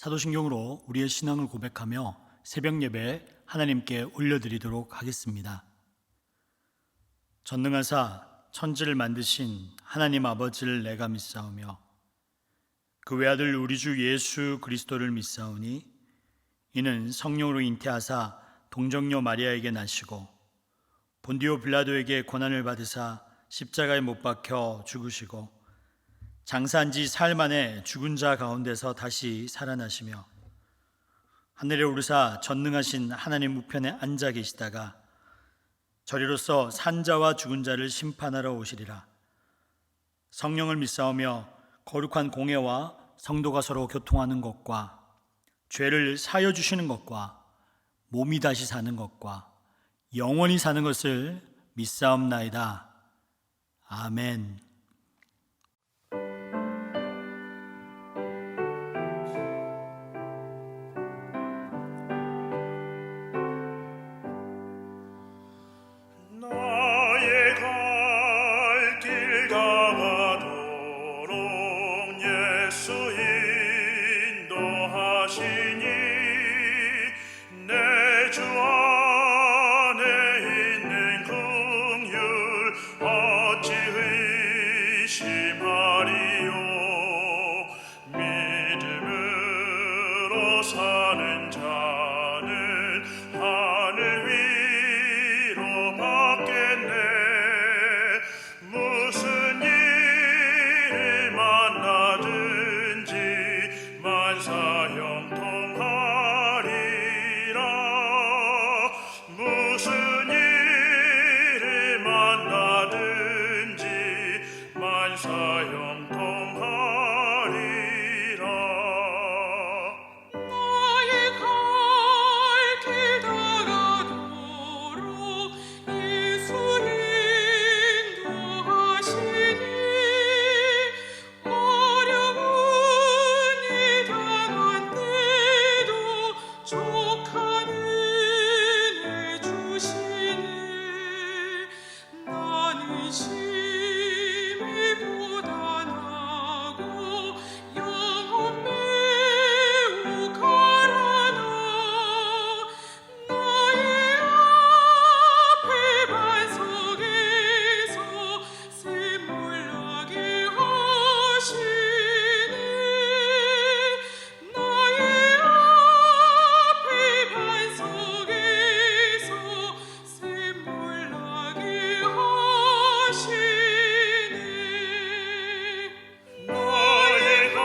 사도신경으로 우리의 신앙을 고백하며 새벽 예배 하나님께 올려드리도록 하겠습니다. 전능하사 천지를 만드신 하나님 아버지를 내가 믿사오며 그 외아들 우리 주 예수 그리스도를 믿사오니 이는 성령으로 잉태하사 동정녀 마리아에게 나시고 본디오 빌라도에게 고난을 받으사 십자가에 못 박혀 죽으시고 장사한 지 사흘 만에 죽은 자 가운데서 다시 살아나시며 하늘에 오르사 전능하신 하나님 우편에 앉아 계시다가 저리로서 산자와 죽은 자를 심판하러 오시리라. 성령을 믿사오며 거룩한 공예와 성도가 서로 교통하는 것과 죄를 사여 주시는 것과 몸이 다시 사는 것과 영원히 사는 것을 믿사옵나이다. 아멘. 나의 갈 길 다가도록 예수 인도하시니 내 주 안에 있는 긍휼 어찌 의심하리요. 믿음으로 사는 자는 하늘 위로 받겠네. 무슨 일을 만나든지 만사형통하리라. 무슨 일을 만나든지 만사형통하리라. 나의 갈 길 다가도록 예수 인도하시니 어려운 일 당한 때도 족한 은혜 주시네. 나는 심히 고단하고 영혼 매우 가라나. 나의 앞에 반석에서 샘물나게 하시네. 나의 앞에 반석에서 샘물나게 하시네. 나의 갈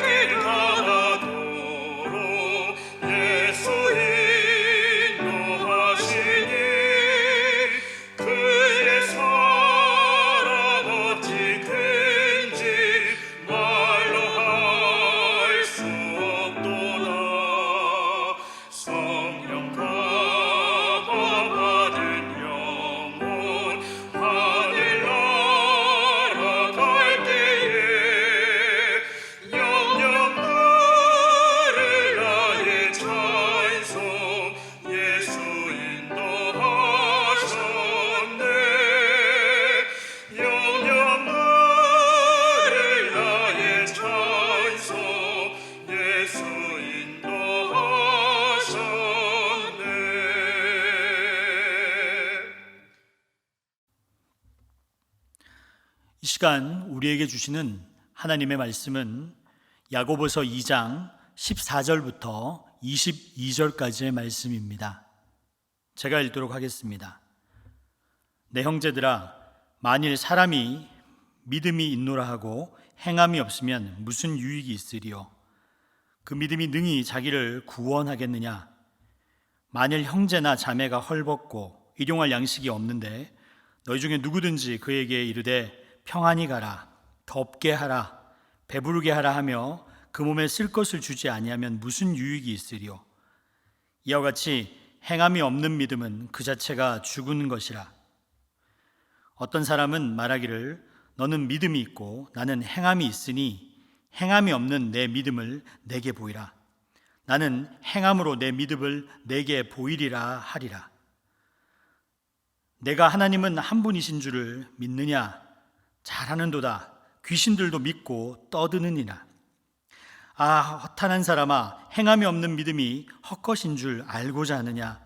길 다가도록 예수 인도하시니 그의 사랑 어찌 큰지 말로 할 수 없도다. 성령 감화 받은 영혼 하늘 날아갈 때에 영영 들을 나의 찬송 예수 인도하셨네. 영영 들을 나의 찬송 예수 인도하셨네. 이 시간 우리에게 주시는 하나님의 말씀은 야고보서 2장 14절부터 22절까지의 말씀입니다. 제가 읽도록 하겠습니다. 내 형제들아, 만일 사람이 믿음이 있노라 하고 행함이 없으면 무슨 유익이 있으리요? 그 믿음이 능히 자기를 구원하겠느냐? 만일 형제나 자매가 헐벗고 일용할 양식이 없는데 너희 중에 누구든지 그에게 이르되 평안히 가라, 덥게 하라, 배부르게 하라 하며 그 몸에 쓸 것을 주지 아니하면 무슨 유익이 있으리요? 이와 같이 행함이 없는 믿음은 그 자체가 죽은 것이라. 어떤 사람은 말하기를 너는 믿음이 있고 나는 행함이 있으니 행함이 없는 내 믿음을 내게 보이라. 나는 행함으로 내 믿음을 내게 보이리라 하리라. 내가 하나님은 한 분이신 줄을 믿느냐? 잘하는도다. 귀신들도 믿고 떠드느니라. 아, 허탄한 사람아, 행함이 없는 믿음이 헛것인 줄 알고자 하느냐?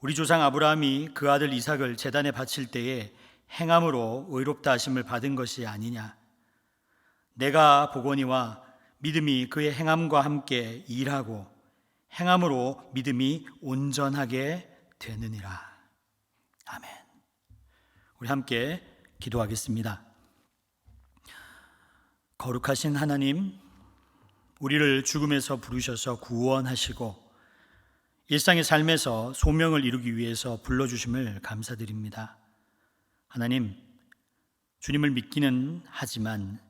우리 조상 아브라함이 그 아들 이삭을 제단에 바칠 때에 행함으로 의롭다 하심을 받은 것이 아니냐? 내가 보거니와 믿음이 그의 행함과 함께 일하고 행함으로 믿음이 온전하게 되느니라. 아멘. 우리 함께 기도하겠습니다. 거룩하신 하나님, 우리를 죽음에서 부르셔서 구원하시고 일상의 삶에서 소명을 이루기 위해서 불러주심을 감사드립니다. 하나님, 주님을 믿기는 하지만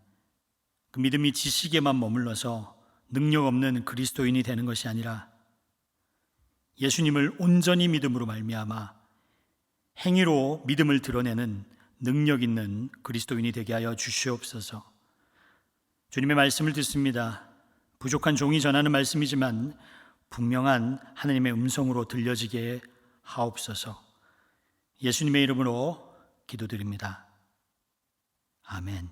그 믿음이 지식에만 머물러서 능력 없는 그리스도인이 되는 것이 아니라 예수님을 온전히 믿음으로 말미암아 행위로 믿음을 드러내는 능력 있는 그리스도인이 되게 하여 주시옵소서. 주님의 말씀을 듣습니다. 부족한 종이 전하는 말씀이지만 분명한 하나님의 음성으로 들려지게 하옵소서. 예수님의 이름으로 기도드립니다. 아멘.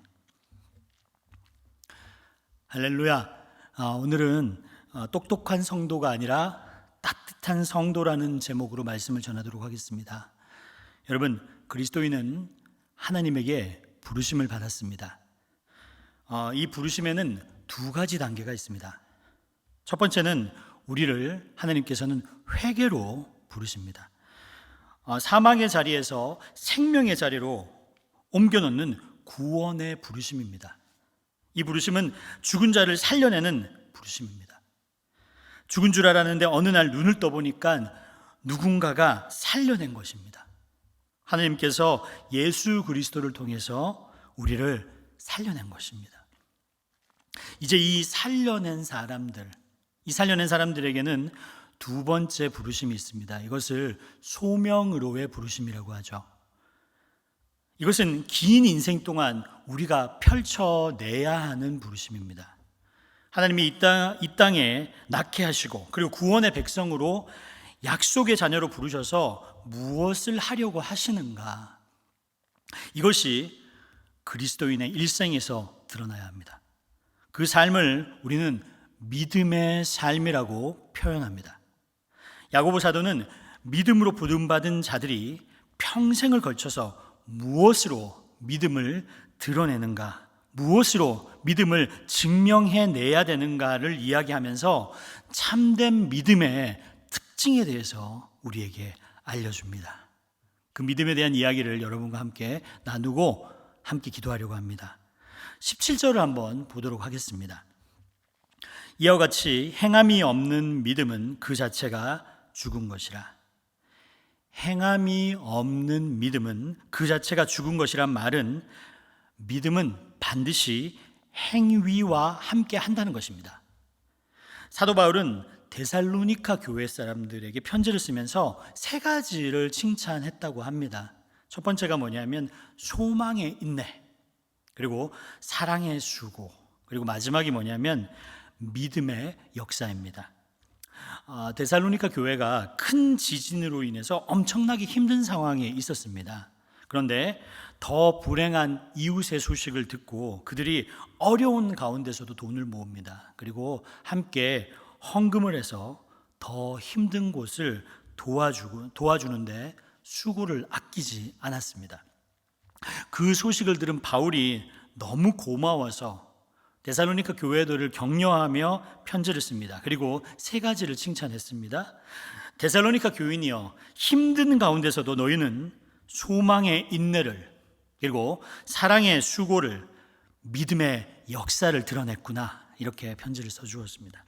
할렐루야. 오늘은 똑똑한 성도가 아니라 따뜻한 성도라는 제목으로 말씀을 전하도록 하겠습니다. 여러분, 그리스도인은 하나님에게 부르심을 받았습니다. 이 부르심에는 두 가지 단계가 있습니다. 첫 번째는 우리를 하나님께서는 회개로 부르십니다. 사망의 자리에서 생명의 자리로 옮겨놓는 구원의 부르심입니다. 이 부르심은 죽은 자를 살려내는 부르심입니다. 죽은 줄 알았는데 어느 날 눈을 떠보니까 누군가가 살려낸 것입니다. 하나님께서 예수 그리스도를 통해서 우리를 살려낸 것입니다. 이제 이 살려낸 사람들에게는 두 번째 부르심이 있습니다. 이것을 소명으로의 부르심이라고 하죠. 이것은 긴 인생 동안 우리가 펼쳐내야 하는 부르심입니다. 하나님이 이 땅에 낳게 하시고 그리고 구원의 백성으로 약속의 자녀로 부르셔서 무엇을 하려고 하시는가? 이것이 그리스도인의 일생에서 드러나야 합니다. 그 삶을 우리는 믿음의 삶이라고 표현합니다. 야고보 사도는 믿음으로 부름받은 자들이 평생을 걸쳐서 무엇으로 믿음을 드러내는가, 무엇으로 믿음을 증명해내야 되는가를 이야기하면서 참된 믿음의 특징에 대해서 우리에게 알려줍니다. 그 믿음에 대한 이야기를 여러분과 함께 나누고 함께 기도하려고 합니다. 17절을 한번 보도록 하겠습니다. 이와 같이 행함이 없는 믿음은 그 자체가 죽은 것이라. 행함이 없는 믿음은 그 자체가 죽은 것이란 말은 믿음은 반드시 행위와 함께 한다는 것입니다. 사도 바울은 데살로니가 교회 사람들에게 편지를 쓰면서 세 가지를 칭찬했다고 합니다. 첫 번째가 뭐냐면 소망의 인내, 그리고 사랑의 수고, 그리고 마지막이 뭐냐면 믿음의 역사입니다. 데살로니가 교회가 큰 지진으로 인해서 엄청나게 힘든 상황에 있었습니다. 그런데 더 불행한 이웃의 소식을 듣고 그들이 어려운 가운데서도 돈을 모읍니다. 그리고 함께 헌금을 해서 더 힘든 곳을 도와주는데 수고를 아끼지 않았습니다. 그 소식을 들은 바울이 너무 고마워서 데살로니가 교회들을 격려하며 편지를 씁니다. 그리고 세 가지를 칭찬했습니다. 데살로니가 교인이여, 힘든 가운데서도 너희는 소망의 인내를, 그리고 사랑의 수고를, 믿음의 역사를 드러냈구나. 이렇게 편지를 써주었습니다.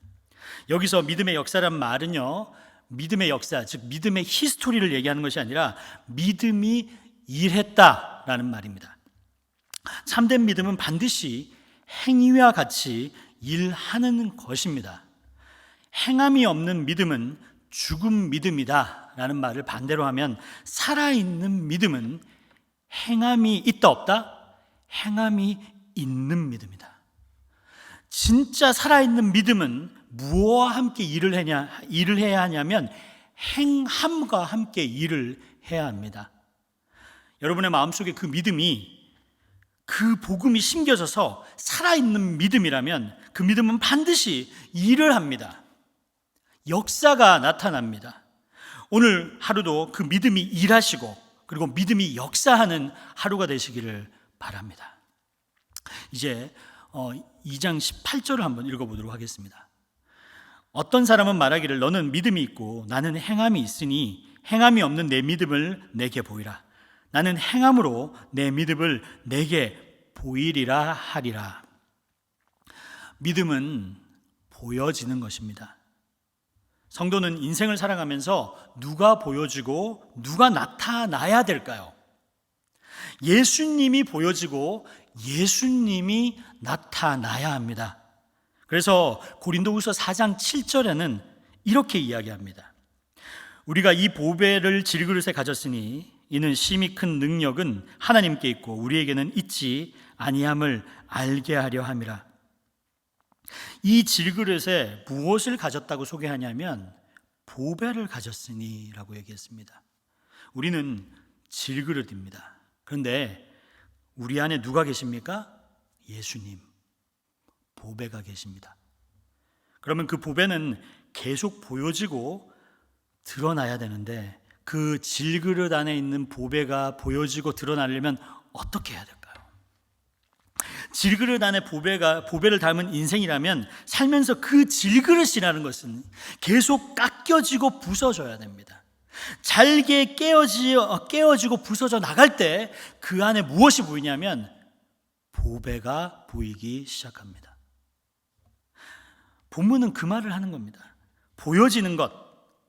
여기서 믿음의 역사란 말은요, 믿음의 역사, 즉 믿음의 히스토리를 얘기하는 것이 아니라 믿음이 일했다라는 말입니다. 참된 믿음은 반드시 행위와 같이 일하는 것입니다. 행함이 없는 믿음은 죽은 믿음이다 라는 말을 반대로 하면 살아있는 믿음은 행함이 있다 없다? 행함이 있는 믿음이다. 진짜 살아있는 믿음은 무엇과 함께 일을 해야 하냐면 행함과 함께 일을 해야 합니다. 여러분의 마음속에 그 믿음이, 그 복음이 심겨져서 살아있는 믿음이라면 그 그 믿음은 반드시 일을 합니다. 역사가 나타납니다. 오늘 하루도 그 믿음이 일하시고 그리고 믿음이 역사하는 하루가 되시기를 바랍니다. 이제 2장 18절을 한번 읽어보도록 하겠습니다. 어떤 사람은 말하기를 너는 믿음이 있고 나는 행함이 있으니 행함이 없는 내 믿음을 내게 보이라. 나는 행함으로 내 믿음을 내게 보이리라 하리라. 믿음은 보여지는 것입니다. 성도는 인생을 살아가면서 누가 보여지고 누가 나타나야 될까요? 예수님이 보여지고 예수님이 나타나야 합니다. 그래서 고린도후서 4장 7절에는 이렇게 이야기합니다. 우리가 이 보배를 질그릇에 가졌으니 이는 심히 큰 능력은 하나님께 있고 우리에게는 있지 아니함을 알게 하려 함이라. 이 질그릇에 무엇을 가졌다고 소개하냐면 보배를 가졌으니 라고 얘기했습니다. 우리는 질그릇입니다. 그런데 우리 안에 누가 계십니까? 예수님, 보배가 계십니다. 그러면 그 보배는 계속 보여지고 드러나야 되는데 그 질그릇 안에 있는 보배가 보여지고 드러나려면 어떻게 해야 될까요? 질그릇 안에 보배를 담은 인생이라면 살면서 그 질그릇이라는 것은 계속 깎여지고 부서져야 됩니다. 잘게 깨어지고 부서져 나갈 때 그 안에 무엇이 보이냐면 보배가 보이기 시작합니다. 본문은 그 말을 하는 겁니다. 보여지는 것,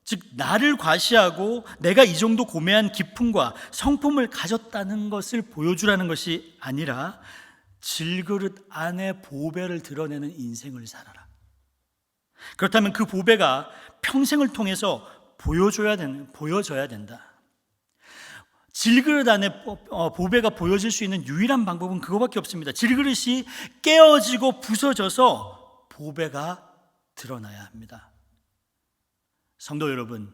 즉 나를 과시하고 내가 이 정도 고매한 기품과 성품을 가졌다는 것을 보여주라는 것이 아니라 질그릇 안에 보배를 드러내는 인생을 살아라. 그렇다면 그 보배가 평생을 통해서 보여져야 된다. 질그릇 안에 보배가 보여질 수 있는 유일한 방법은 그거밖에 없습니다. 질그릇이 깨어지고 부서져서 보배가 드러나야 합니다. 성도 여러분,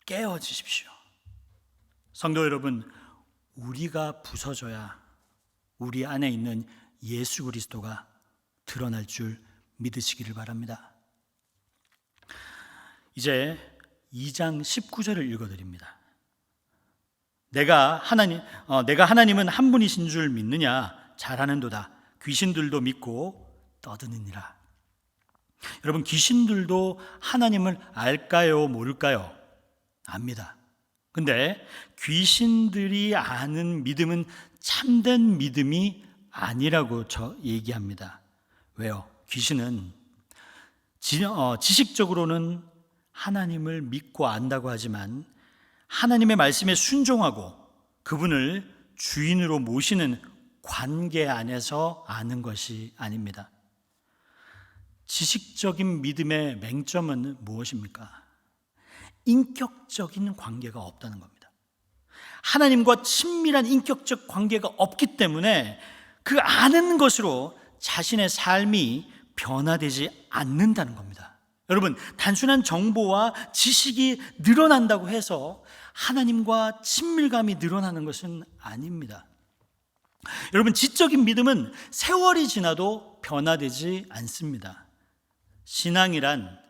깨어지십시오. 성도 여러분, 우리가 부서져야 우리 안에 있는 예수 그리스도가 드러날 줄 믿으시기를 바랍니다. 이제 2장 19절을 읽어드립니다. 내가 하나님은 한 분이신 줄 믿느냐? 잘하는도다. 귀신들도 믿고 떠드느니라. 여러분, 귀신들도 하나님을 알까요? 모를까요? 압니다. 근데 귀신들이 아는 믿음은 참된 믿음이 아니라고 얘기합니다. 왜요? 귀신은 지식적으로는 하나님을 믿고 안다고 하지만 하나님의 말씀에 순종하고 그분을 주인으로 모시는 관계 안에서 아는 것이 아닙니다. 지식적인 믿음의 맹점은 무엇입니까? 인격적인 관계가 없다는 겁니다. 하나님과 친밀한 인격적 관계가 없기 때문에 그 아는 것으로 자신의 삶이 변화되지 않는다는 겁니다. 여러분, 단순한 정보와 지식이 늘어난다고 해서 하나님과 친밀감이 늘어나는 것은 아닙니다. 여러분, 지적인 믿음은 세월이 지나도 변화되지 않습니다. 신앙이란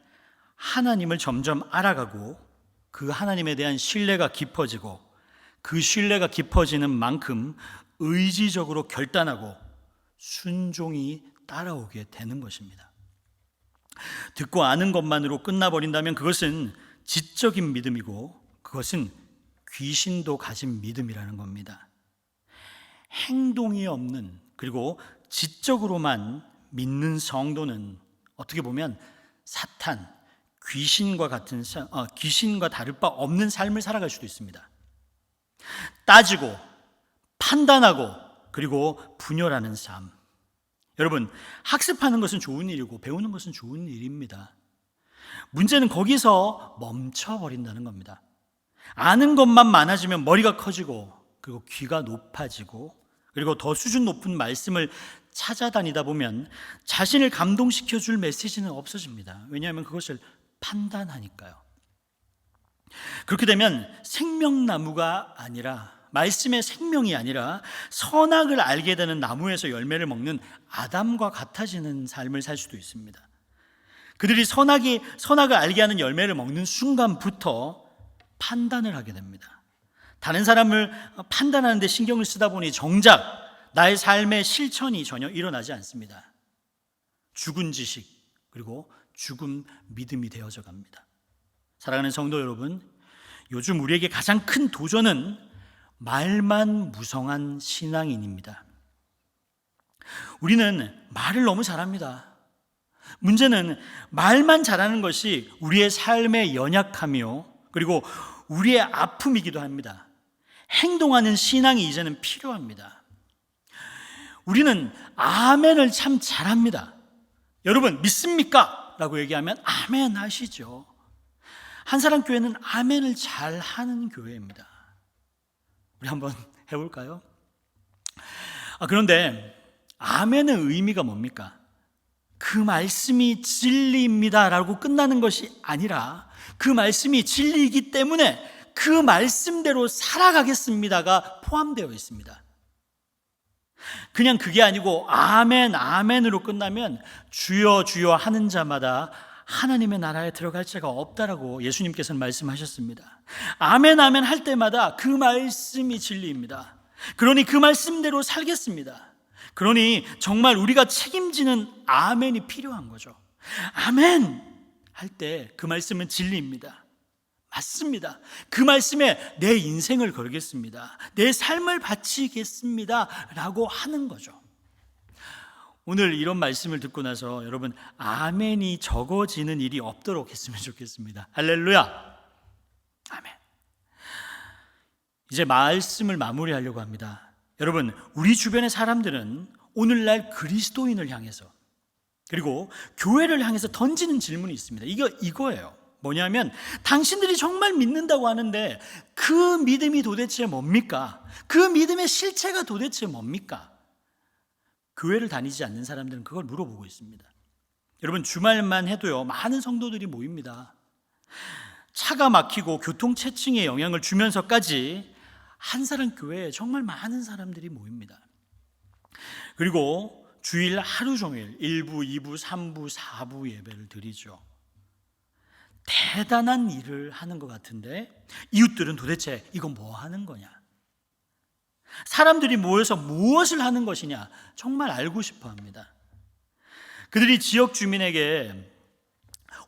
하나님을 점점 알아가고 그 하나님에 대한 신뢰가 깊어지고 그 신뢰가 깊어지는 만큼 의지적으로 결단하고 순종이 따라오게 되는 것입니다. 듣고 아는 것만으로 끝나버린다면 그것은 지적인 믿음이고 그것은 귀신도 가진 믿음이라는 겁니다. 행동이 없는, 그리고 지적으로만 믿는 성도는 어떻게 보면 사탄, 귀신과 다를 바 없는 삶을 살아갈 수도 있습니다. 따지고 판단하고 그리고 분열하는 삶. 여러분, 학습하는 것은 좋은 일이고 배우는 것은 좋은 일입니다. 문제는 거기서 멈춰버린다는 겁니다. 아는 것만 많아지면 머리가 커지고 그리고 귀가 높아지고 그리고 더 수준 높은 말씀을 찾아다니다 보면 자신을 감동시켜 줄 메시지는 없어집니다. 왜냐하면 그것을 판단하니까요. 그렇게 되면 생명나무가 아니라 말씀의 생명이 아니라 선악을 알게 되는 나무에서 열매를 먹는 아담과 같아지는 삶을 살 수도 있습니다. 그들이 선악을 알게 하는 열매를 먹는 순간부터 판단을 하게 됩니다. 다른 사람을 판단하는 데 신경을 쓰다 보니 정작 나의 삶의 실천이 전혀 일어나지 않습니다. 죽은 지식 그리고 죽은 믿음이 되어져 갑니다. 사랑하는 성도 여러분, 요즘 우리에게 가장 큰 도전은 말만 무성한 신앙인입니다. 우리는 말을 너무 잘합니다. 문제는 말만 잘하는 것이 우리의 삶의 연약함이요, 그리고 우리의 아픔이기도 합니다. 행동하는 신앙이 이제는 필요합니다. 우리는 아멘을 참 잘합니다. 여러분 믿습니까? 라고 얘기하면 아멘 하시죠. 한사랑교회는 아멘을 잘하는 교회입니다. 우리 한번 해볼까요? 그런데 아멘의 의미가 뭡니까? 그 말씀이 진리입니다 라고 끝나는 것이 아니라 그 말씀이 진리이기 때문에 그 말씀대로 살아가겠습니다가 포함되어 있습니다. 그냥 그게 아니고 아멘 아멘으로 끝나면 주여 주여 하는 자마다 하나님의 나라에 들어갈 자가 없다라고 예수님께서는 말씀하셨습니다. 아멘 아멘 할 때마다 그 말씀이 진리입니다. 그러니 그 말씀대로 살겠습니다. 그러니 정말 우리가 책임지는 아멘이 필요한 거죠. 아멘 할 때 그 말씀은 진리입니다. 맞습니다. 그 말씀에 내 인생을 걸겠습니다. 내 삶을 바치겠습니다 라고 하는 거죠. 오늘 이런 말씀을 듣고 나서 여러분 아멘이 적어지는 일이 없도록 했으면 좋겠습니다. 할렐루야. 아멘. 이제 말씀을 마무리하려고 합니다. 여러분, 우리 주변의 사람들은 오늘날 그리스도인을 향해서 그리고 교회를 향해서 던지는 질문이 있습니다. 이거예요. 뭐냐면 당신들이 정말 믿는다고 하는데 그 믿음이 도대체 뭡니까? 그 믿음의 실체가 도대체 뭡니까? 교회를 다니지 않는 사람들은 그걸 물어보고 있습니다. 여러분 주말만 해도요 많은 성도들이 모입니다. 차가 막히고 교통체증에 영향을 주면서까지 한사랑교회에 정말 많은 사람들이 모입니다. 그리고 주일 하루 종일 1부, 2부, 3부, 4부 예배를 드리죠. 대단한 일을 하는 것 같은데 이웃들은 도대체 이건 뭐 하는 거냐? 사람들이 모여서 무엇을 하는 것이냐? 정말 알고 싶어 합니다. 그들이 지역 주민에게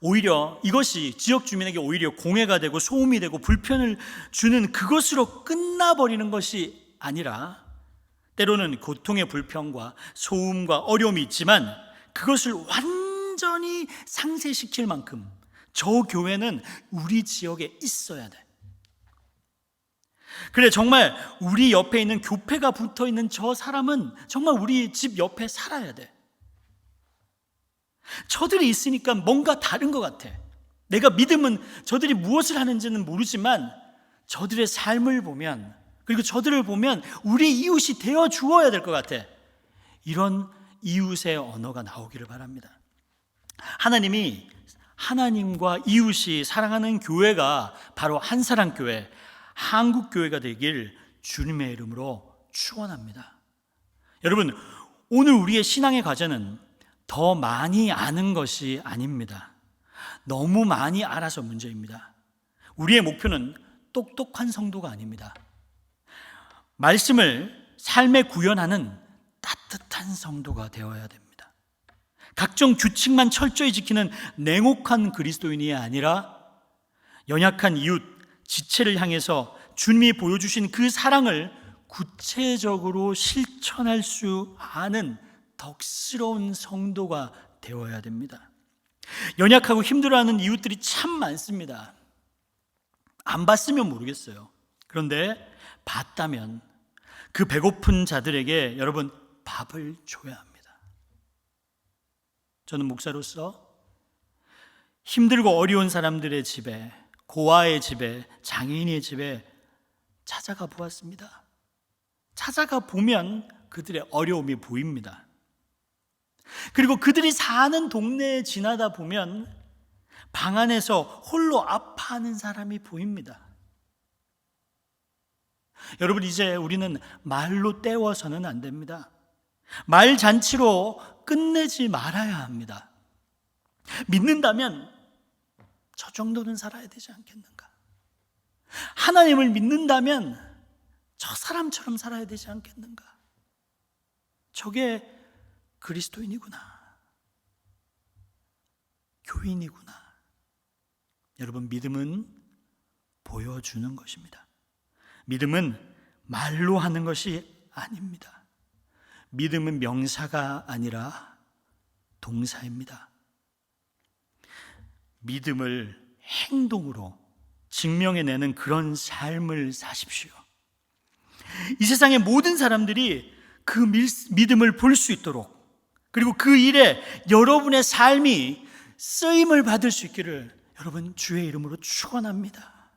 오히려 공해가 되고 소음이 되고 불편을 주는 그것으로 끝나버리는 것이 아니라 때로는 고통의 불편과 소음과 어려움이 있지만 그것을 완전히 상쇄시킬 만큼 저 교회는 우리 지역에 있어야 돼. 그래, 정말 우리 옆에 있는 교패가 붙어있는 저 사람은 정말 우리 집 옆에 살아야 돼. 저들이 있으니까 뭔가 다른 것 같아. 내가 믿음은 저들이 무엇을 하는지는 모르지만 저들의 삶을 보면, 그리고 저들을 보면 우리 이웃이 되어 주어야 될 것 같아. 이런 이웃의 언어가 나오기를 바랍니다. 하나님이 하나님과 이웃이 사랑하는 교회가 바로 한사랑교회, 한국교회가 되길 주님의 이름으로 축원합니다. 여러분, 오늘 우리의 신앙의 과제는 더 많이 아는 것이 아닙니다. 너무 많이 알아서 문제입니다. 우리의 목표는 똑똑한 성도가 아닙니다. 말씀을 삶에 구현하는 따뜻한 성도가 되어야 됩니다. 각종 규칙만 철저히 지키는 냉혹한 그리스도인이 아니라 연약한 이웃, 지체를 향해서 주님이 보여주신 그 사랑을 구체적으로 실천할 수 아는 덕스러운 성도가 되어야 됩니다. 연약하고 힘들어하는 이웃들이 참 많습니다. 안 봤으면 모르겠어요. 그런데 봤다면 그 배고픈 자들에게 여러분 밥을 줘야 합니다. 저는 목사로서 힘들고 어려운 사람들의 집에, 고아의 집에, 장애인의 집에 찾아가 보았습니다. 찾아가 보면 그들의 어려움이 보입니다. 그리고 그들이 사는 동네에 지나다 보면 방 안에서 홀로 아파하는 사람이 보입니다. 여러분, 이제 우리는 말로 때워서는 안 됩니다. 말 잔치로 끝내지 말아야 합니다. 믿는다면 저 정도는 살아야 되지 않겠는가? 하나님을 믿는다면 저 사람처럼 살아야 되지 않겠는가? 저게 그리스도인이구나. 교인이구나. 여러분, 믿음은 보여주는 것입니다. 믿음은 말로 하는 것이 아닙니다. 믿음은 명사가 아니라 동사입니다. 믿음을 행동으로 증명해내는 그런 삶을 사십시오. 이 세상의 모든 사람들이 그 믿음을 볼 수 있도록, 그리고 그 일에 여러분의 삶이 쓰임을 받을 수 있기를 여러분 주의 이름으로 축원합니다.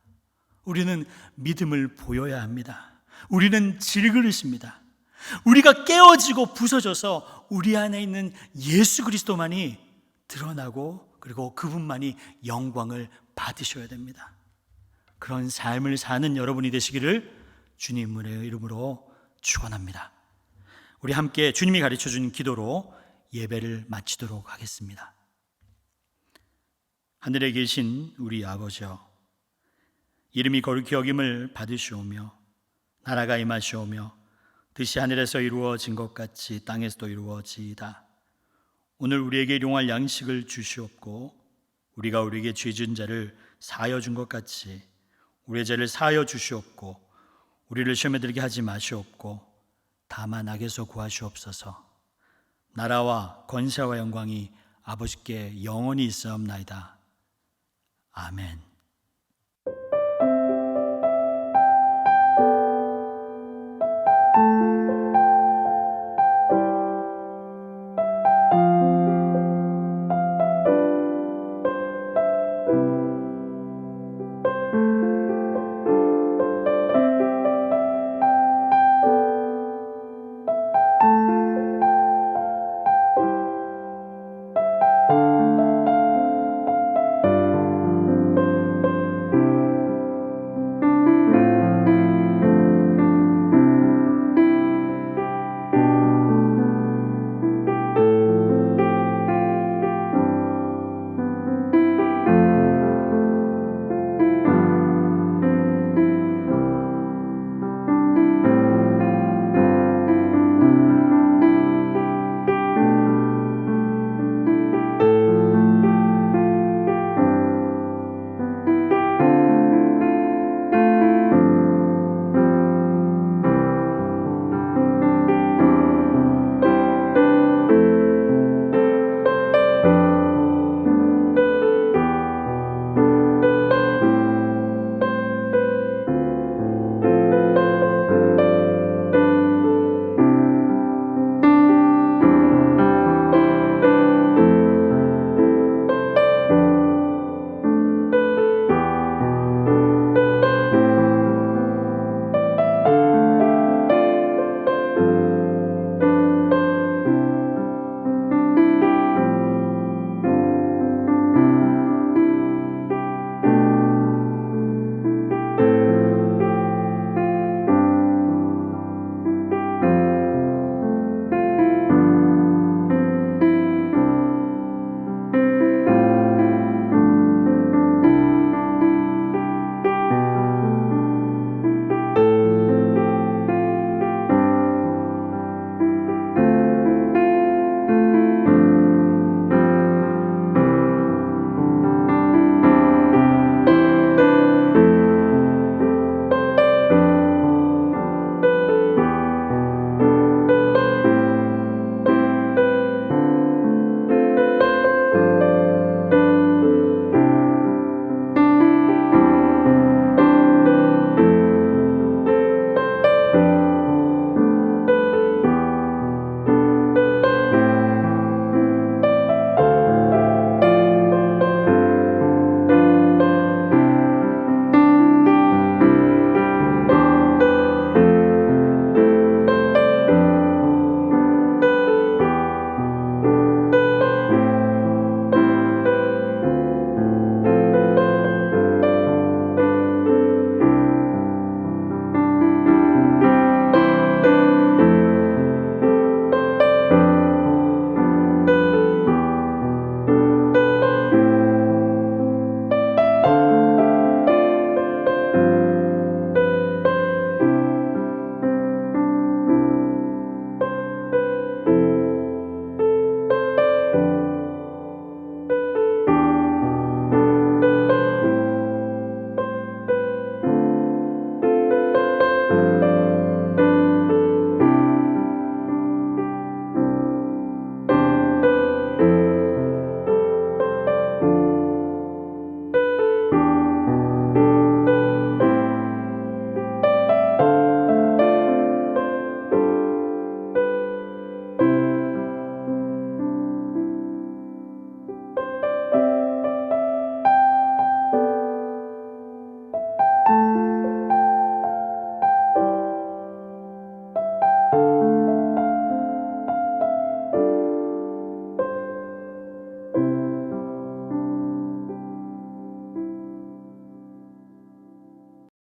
우리는 믿음을 보여야 합니다. 우리는 질그릇입니다. 우리가 깨어지고 부서져서 우리 안에 있는 예수 그리스도만이 드러나고, 그리고 그분만이 영광을 받으셔야 됩니다. 그런 삶을 사는 여러분이 되시기를 주님의 이름으로 축원합니다. 우리 함께 주님이 가르쳐준 기도로 예배를 마치도록 하겠습니다. 하늘에 계신 우리 아버지여, 이름이 거룩히 여김을 받으시오며 나라가 임하시오며 뜻이 하늘에서 이루어진 것 같이 땅에서도 이루어지이다. 오늘 우리에게 일용할 양식을 주시옵고 우리가 우리에게 죄 지은 자를 사하여 준 것 같이 우리의 죄를 사하여 주시옵고 우리를 시험에 들게 하지 마시옵고 다만 악에서 구하시옵소서. 나라와 권세와 영광이 아버지께 영원히 있사옵나이다. 아멘.